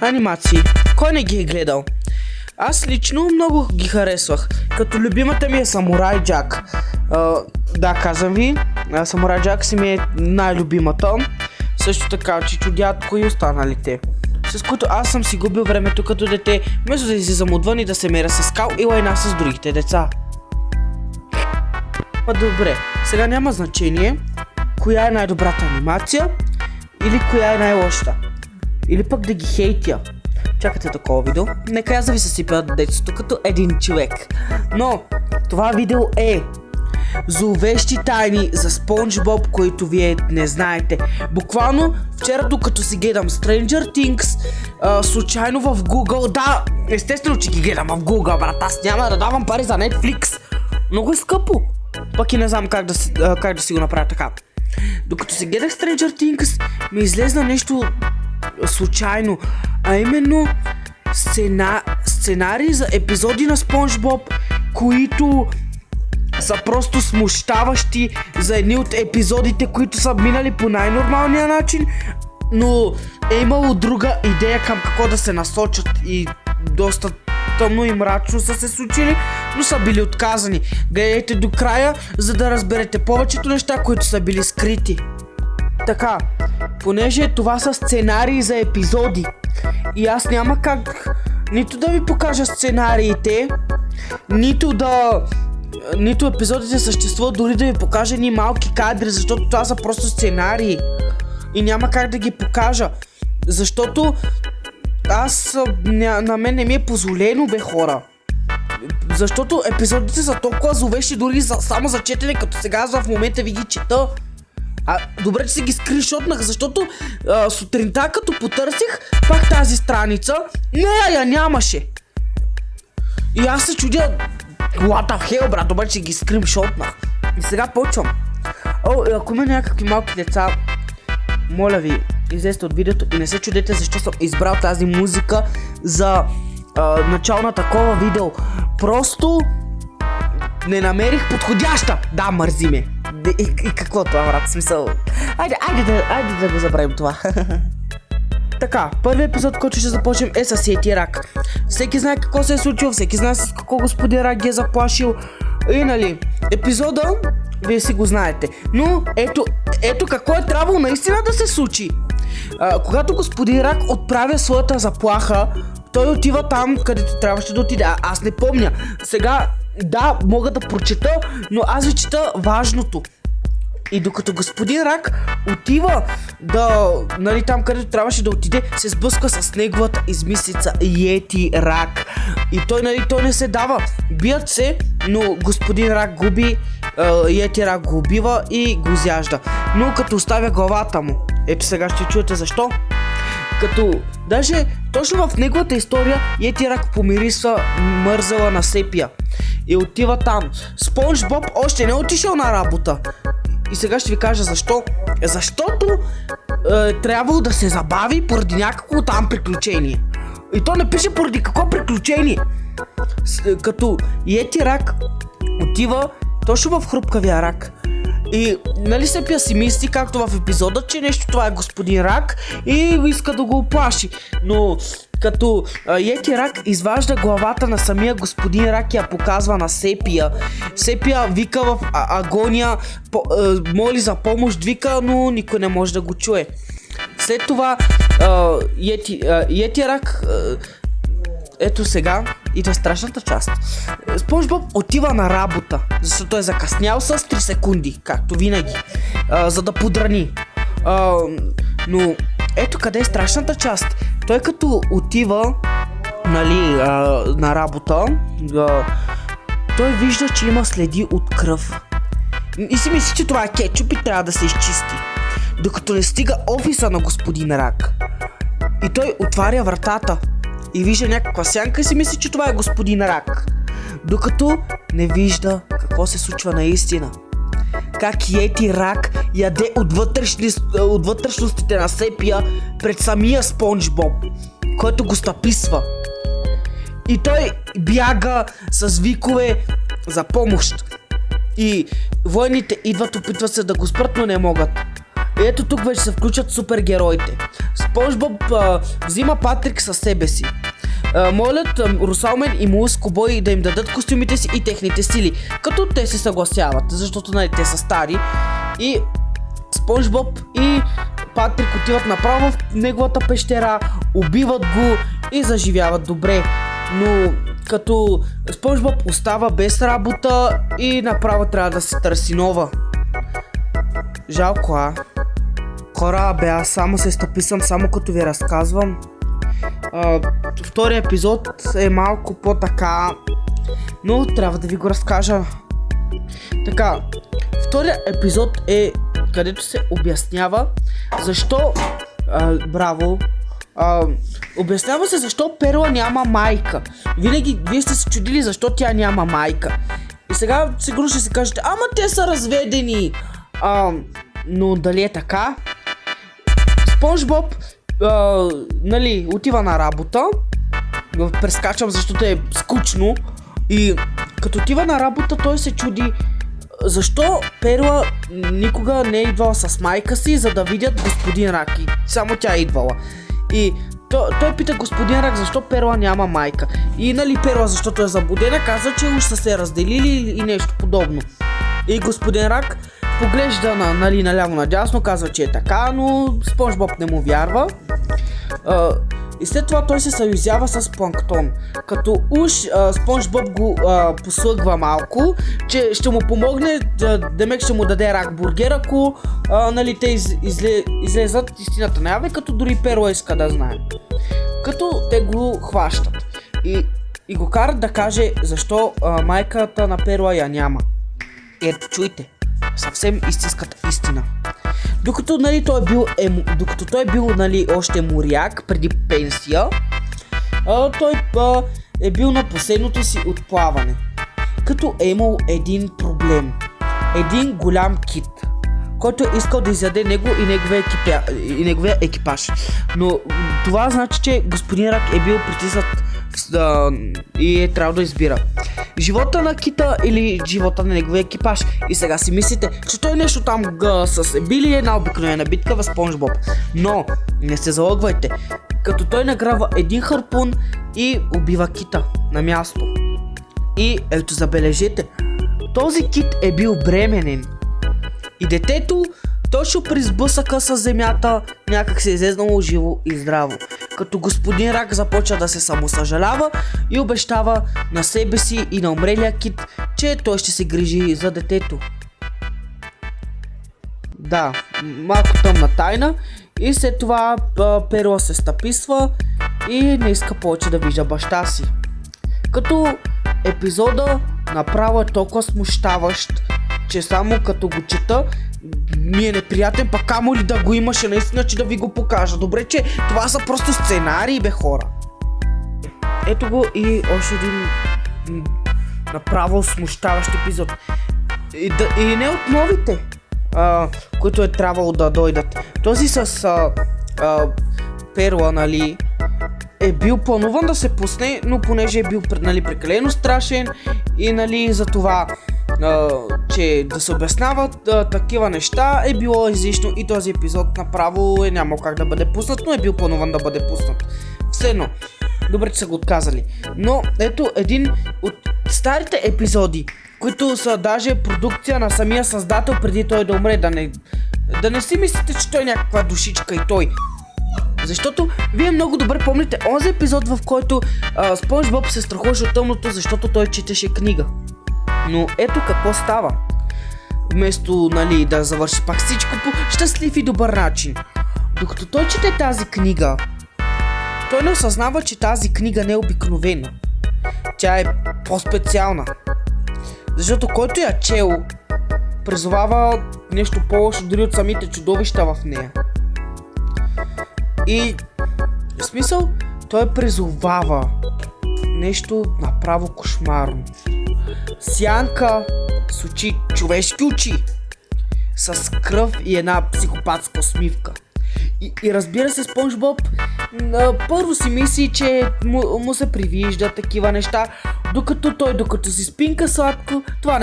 Анимации. Кой не ги е гледал? Аз лично много ги харесвах. Като любимата ми е Самурай Джак. Да, казвам ви, Самурай Джак си ми е най-любимата. Също така Чичо Дядко и останалите, с които аз съм си губил времето като дете, вместо да излизам отвън и да се меря с Скал и Лайна с другите деца. Добре, сега няма значение коя е най-добрата анимация или коя е най-лошата. Или пък да ги хейтя. Чакате такова видео? Нека аз да ви съсипя детството като един човек. Но това видео е зловещи тайни за Спонж Боб, които вие не знаете. Буквално вчера, докато си гледам Stranger Things, случайно в Google, да, естествено, че ги гледам в Google, брат, аз няма да давам пари за Netflix. Много е скъпо. Пък и не знам как да си го направя така. Докато си гледах Stranger Things, ми излезна нещо случайно, а именно сценарии за епизоди на Спонж Боб, които са просто смущаващи за едни от епизодите, които са минали по най-нормалния начин, но е имало друга идея към какво да се насочат и доста тъмно и мрачно са се случили, но са били отказани. Гледайте до края, за да разберете повечето неща, които са били скрити. Така, понеже това са сценарии за епизоди и аз няма как нито да ви покажа сценариите, нито епизодите съществуват, дори да ви покажа ни малки кадри, защото това са просто сценарии и няма как да ги покажа, защото на мен не ми е позволено, бе, хора. Защото епизодите са толкова зловещи, дори само за четене, като сега аз в момента ви ги чета. Добре, че си ги скриншотнах, защото сутринта като потърсих пак тази страница, я нямаше. И аз се чудя, what the hell, брат, добре, че ги скриншотнах. И сега почвам. Ако има някакви малки деца, моля ви, излезте от видеото и не се чудете защо съм избрал тази музика за начало на такова видео. Просто не намерих подходяща. Да, мързи ме. И какво това, брат, смисъл? Айде да го забравим това. Така, първият епизод, който ще започнем е с Йети Рак. Всеки знае какво се е случило, всеки знае с какво господин Рак ги е заплашил. И нали, епизода, вие си го знаете. Но ето какво е трябвало наистина да се случи. Когато господин Рак отправя своята заплаха, той отива там, където трябваше да отиде. Аз не помня. Сега, да, мога да прочета, но аз ви чета важното. И докато господин Рак отива нали, там, където трябваше да отиде, се сблъска с неговата измислица Йети Рак. И той не се дава. Бият се, но господин Рак губи, Йети Рак го убива и го изяжда. Но като оставя главата му. Ето сега ще чуете защо. Като даже точно в неговата история Йети Рак помирисва мързела на Сепия. И отива там. Спонж Боб още не е отишъл на работа. И сега ще ви кажа защо. Защото трябвало да се забави поради някакво там приключение. И то не пише поради какво приключение. Като Йети Рак отива точно в хрупкавия рак. И нали Сепия си мисли, както в епизода, че нещо това е господин Рак и иска да го оплаши. Но като Йети Рак изважда главата на самия господин Рак и я показва на Сепия. Сепия вика в агония, моли за помощ, вика, но никой не може да го чуе. След това Йети Рак, ето сега идва страшната част. Спонж Боб отива на работа, защото е закъснял с 3 секунди, както винаги, за да подрани. Но ето къде е страшната част. Той като отива, нали, на работа, той вижда, че има следи от кръв. И си мисли, че това е кетчуп и трябва да се изчисти. Докато не стига офиса на господин Рак. И той отваря вратата и вижда някаква сянка и си мисли, че това е господин Рак. Докато не вижда какво се случва наистина. Как Йети Рак яде от вътрешностите на Сепия пред самия Спонж Боб, който го стъписва. И той бяга с викове за помощ. И военните идват, опитват се да го спрат, но не могат. И ето тук вече се включат супергероите. Спонж Боб взима Патрик със себе си. Молят Русалмен и Молъско Бой да им дадат костюмите си и техните сили, като те се съгласяват, защото нали, те са стари. И Спонж Боб и Патрик отиват направо в неговата пещера, убиват го и заживяват добре. Но като Спонж Боб остава без работа и направо трябва да се търси нова. Жалко, Хора, аз само се стъписам, само като ви разказвам. Втория епизод е малко по-така, но трябва да ви го разкажа. Така, втория епизод е където се обяснява защо обяснява се защо Перла няма майка. Винаги вие сте се чудили защо тя няма майка. И сега сигурно ще си кажете, ама те са разведени. Но дали е така? Спонж Боб нали, отива на работа. Прескачам, защото е скучно. И като отива на работа, той се чуди защо Перла никога не е идвала с майка си, за да видят господин Рак. И само тя е идвала. И той пита господин Рак защо Перла няма майка. И нали Перла, защото е заблудена, каза, че уж са се разделили и нещо подобно. И господин Рак поглежда нали, наляво надясно, казва, че е така, но Спонж Боб не му вярва. И след това той се съюзява с Планктон. Като уж Спонж Боб го послъгва малко, че ще му помогне, демек ще му даде рак бургер, ако нали, те излезат истината наяве, като дори Перла иска да знае. Като те го хващат. И го карат да каже защо майката на Перла я няма. Ето, чуйте. Съвсем истинската истина. Докато той е бил нали, още моряк преди пенсия, той е бил на последното си отплаване. Като е имал един проблем. Един голям кит, който е искал да изяде него и неговия екипаж. Но това значи, че господин Рак е бил притиснат и е трябвало да избира живота на кита или живота на неговия екипаж. И сега си мислите, че той нещо там с били една обикновена битка в Спонж Боб. Но не се залъгвайте, като той награва един харпун и убива кита на място. И ето забележете, този кит е бил бременен. И детето точно при сблъсъка с земята някак се е излезнало живо и здраво. Като господин Рак започва да се самосъжалява и обещава на себе си и на умрелия кит, че той ще се грижи за детето. Да, малко тъмна тайна. И след това Перла се стъписва и не иска повече да вижда баща си. Като епизода направо е толкова смущаващ, че само като го чета ми е неприятен, пък камо ли да го имаше наистина, че да ви го покажа. Добре, че това са просто сценарии, бе хора. Ето го и още един направо смущаващ епизод. И не от новите, които е трябвало да дойдат. Този с Перла, нали, е бил плануван да се пусне, но понеже е бил нали, прекалено страшен и нали за това че да се обясняват такива неща е било излишно и този епизод направо е нямал как да бъде пуснат, но е бил плануван да бъде пуснат. Все едно, добре, че са го отказали. Но ето един от старите епизоди, които са даже продукция на самия създател преди той да умре, да не си мислите, че той е някаква душичка и той. Защото вие много добре помните онзи епизод, в който Спонж Боб се страхуваше от тъмното, защото той четеше книга. Но ето какво става. Вместо нали, да завърши пак всичко по щастлив и добър начин. Докато той чете тази книга, той не осъзнава, че тази книга не е обикновена. Тя е по-специална. Защото който я чел, призовава нещо по-лошо дори от самите чудовища в нея. И в смисъл, той призовава нещо направо кошмарно. Сянка с очи, човешки очи, с кръв и една психопатска усмивка. И разбира се, Спонж Боб Първо си мисли, че му се привижда такива неща, докато си спинка сладко, това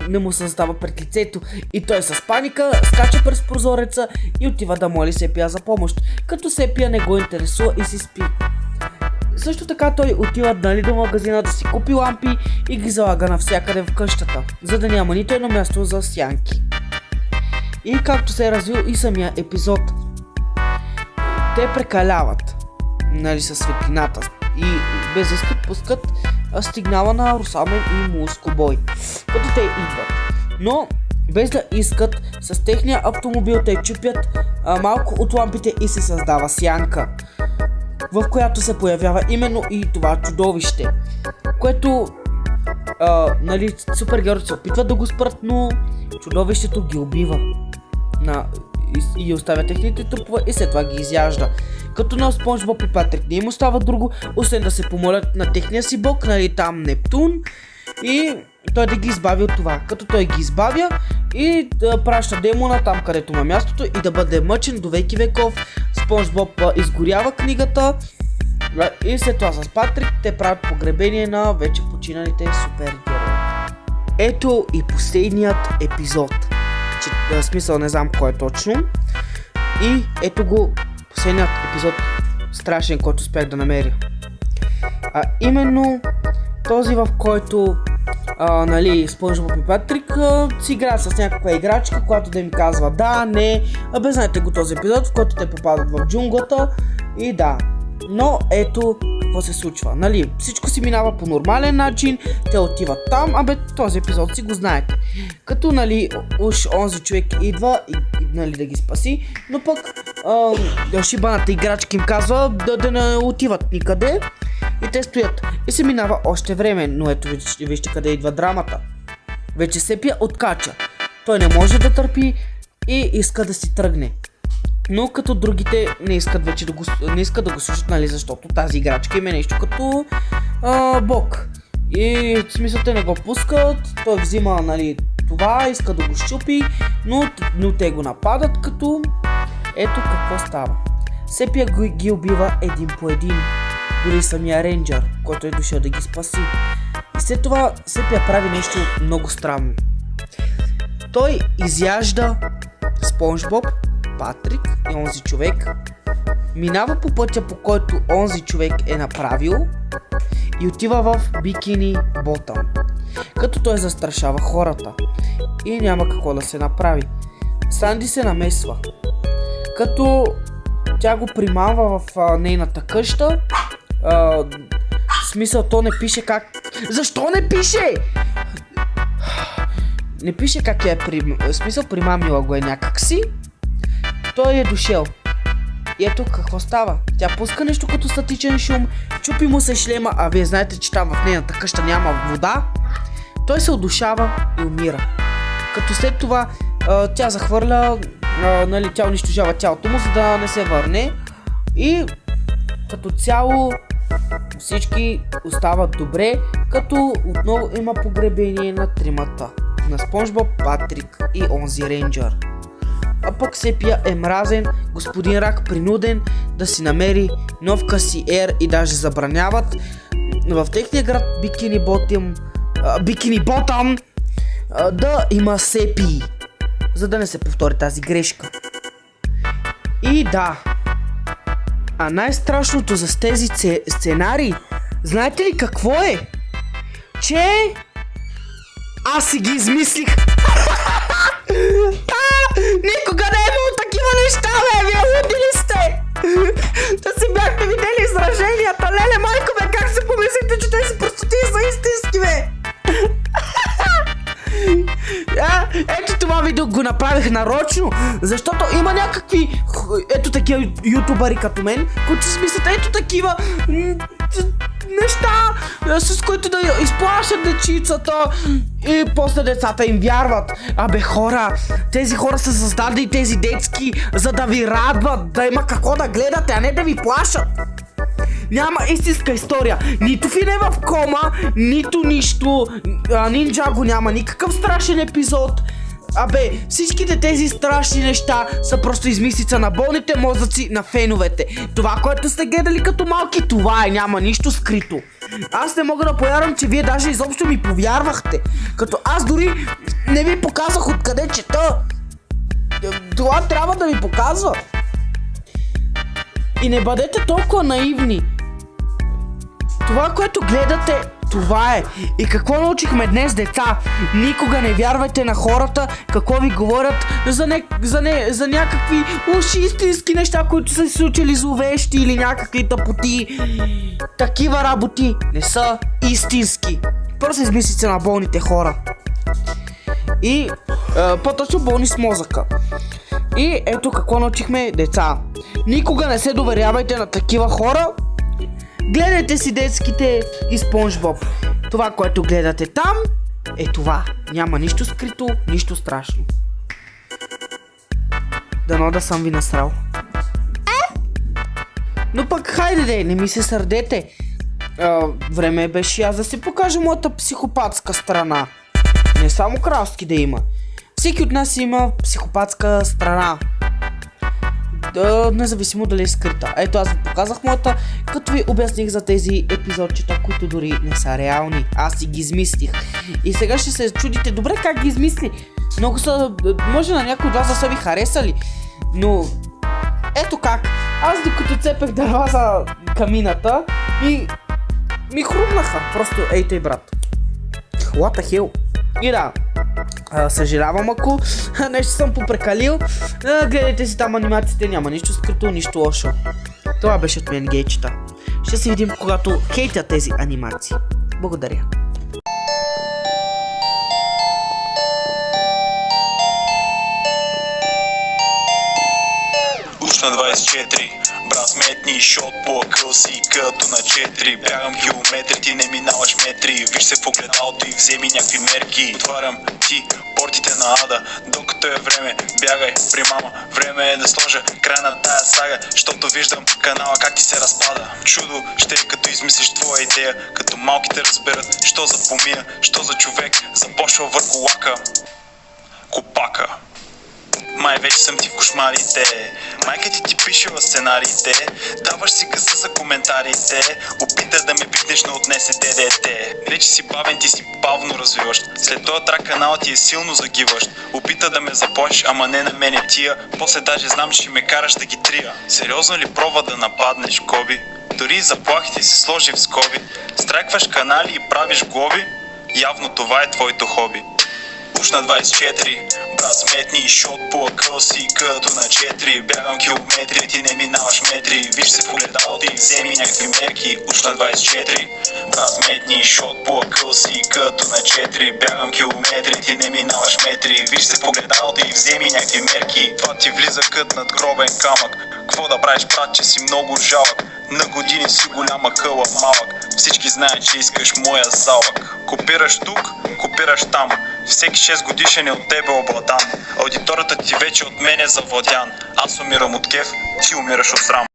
не му създава пред лицето и той с паника скача през прозореца и отива да моли Сепия за помощ, като Сепия не го интересува и си спи. Също така той отива до магазина да си купи лампи и ги залага навсякъде в къщата, за да няма нито едно място за сянки. И както се е развил и самия епизод, те прекаляват, със светлината и без да искат пускат сигнала на Русалмен и Мускобой, като те идват. Но без да искат, с техния автомобил те чупят малко от лампите и се създава сянка, в която се появява именно и това чудовище, което супергероите се опитват да го спрат, но чудовището ги убива и оставя техните трупове и след това ги изяжда. Като на Спонж Боб и Патрик не им остава друго, освен да се помолят на техния си бог, там Нептун, и той да ги избави от това. Като той ги избавя и да праща демона там, където има мястото и да бъде мъчен до веки веков. Спонж Боб изгорява книгата и след това с Патрик те правят погребение на вече починалите супергерои. Ето и последният епизод. В смисъл не знам кой е точно. И ето го последният епизод страшен, който успях да намеря. Именно този, в който Спонж Боб и Патрик си играят с някаква играчка, която да им казва да, не. Знаете го този епизод, в който те попадат в джунглата и да. Но ето какво се случва. Всичко си минава по нормален начин, те отиват там, този епизод си го знаете. Като уж онзи човек идва и да ги спаси, но пък шибаната играчка им казва да не отиват никъде и те стоят. И се минава още време, но ето вижте къде идва драмата. Вече Сепия откача. Той не може да търпи и иска да си тръгне. Но като другите не искат вече да го слушат, защото тази играчка им е нещо като бог. И в смисъл те не го пускат, той взима това, иска да го щупи, но те го нападат, като ето какво става. Сепия ги убива един по един, дори самия рейнджър, който е дошъл да ги спаси. И след това Сепия прави нещо много странно. Той изяжда Спонж Боб, Патрик и онзи човек, минава по пътя, по който онзи човек е направил и отива в Бикини Ботъм, като той застрашава хората и няма какво да се направи. Санди се намесва, като тя го примамва в нейната къща. В смисъл, то не пише как... Защо не пише? Не пише как в смисъл, примамила го е някакси. Той е дошъл. И ето какво става. Тя пуска нещо като статичен шум, чупи му се шлема, а вие знаете, че там в нейната къща няма вода. Той се удушава и умира. Като след това тя захвърля, тя унищожава тялото му, за да не се върне. И като цяло всички остават добре, като отново има погребение на тримата. На Спонж Боб, Патрик и онзи рейнджър. А пък Сепия е мразен, господин Рак принуден да си намери нов касиер и даже забраняват в техния град Бикини Ботъм да има Сепии, за да не се повтори тази грешка. И да, а най-страшното за тези сценарии, знаете ли какво е? Че аз си ги измислих. Никога не е имало такива неща, вие луди ли сте? Да си бяхте видели израженията, леле майко как си помислихте, че тези простоти са истински, Ето това видео го направих нарочно, защото има някакви такива ютубъри като мен, които си мислят ето такива неща, с които да изплашат дечицата и после децата им вярват. Хора, тези хора са създадени тези детски, за да ви радват, да има какво да гледате, а не да ви плашат. Няма истинска история. Нито Фин е в кома, нито нищо. Нинджа го няма никакъв страшен епизод. Абе, всичките тези страшни неща са просто измислица на болните мозъци на феновете. Това, което сте гледали като малки, това е, няма нищо скрито. Аз не мога да повярвам, че вие даже изобщо ми повярвахте. Като аз дори не ви показах откъде чета. Това трябва да ви показва. И не бъдете толкова наивни. Това, което гледате, това е. И какво научихме днес, деца? Никога не вярвайте на хората, какво ви говорят за някакви уж истински неща, които са се случили зловещи или някакви тъпоти. Такива работи не са истински. Просто измислите на болните хора. И по-точно болни с мозъка. И ето какво научихме, деца. Никога не се доверявайте на такива хора. Гледайте си детските и Спонж Боб. Това, което гледате там, е това. Няма нищо скрито, нищо страшно. Дано да съм ви насрал. Но пък хайде, не ми се сърдете. Време беше аз да си покажа моята психопатска страна. Не само кралски да има. Всеки от нас има психопатска страна. Независимо дали е скрита. Ето, аз ви показах моята, като ви обясних за тези епизодчета, които дори не са реални. Аз си ги измислих. И сега ще се чудите, добре, как ги измисли? Много са, може на някой от вас да са ви харесали, но ето как. Аз докато цепех дърва за камината и ми хрумнаха. Просто ей тъй, брат. What the hell? И да, съжалявам ако нещо съм попрекалил. Гледайте си там анимациите, няма нищо скрито, нищо лошо. Това беше от мен, гейчета. Ще се видим, когато хейтя тези анимации. Благодаря. Уж на 24, брат сметни, шот по акъл си, като на 4. Бягам километри, ти не минаваш метри. Виж се в огледалото и вземи някакви мерки. Отварям ти портите на ада, докато е време, бягай при мама. Време е да сложа край на тая сага, защото виждам канала как ти се разпада. Чудо ще е като измислиш твоя идея, като малките разберат, що за помия, що за човек започва върху лака. Копака. Май вече съм ти в кошмарите. Майка ти пишела сценариите. Даваш си газа за коментарите. Опита да ме викнеш на отнесе ДДТ. Вече си бавен, ти си бавно развиващ. След този трак канал ти е силно загиващ. Опита да ме заплашиш, ама не на мене тия. После даже знам, че ще ме караш да ги трия. Сериозно ли пробва да нападнеш, Коби? Дори заплахите си сложи в скоби. Страйкваш канали и правиш глоби. Явно това е твоето хоби. Уж на 24, брат сметни, шот по акъл си, като на 4. Бягам километри, ти не минаваш метри. Виж се в огледалото и вземи някакви мерки. Уж на 24, брат сметни, шот по акъл си, като на 4. Бягам километри, ти не минаваш метри. Виж се в огледалото и вземи някакви мерки. Това ти влиза кът над гробен камък. Кво да правиш, брат, че си много жалък? На години си голяма къла малък. Всички знаят, че искаш моя залък. Копираш тук, копираш там. Всеки 6 годишен е от тебе обладан. Аудиторията ти вече от мен е завладян. Аз умирам от кеф, ти умираш от срам.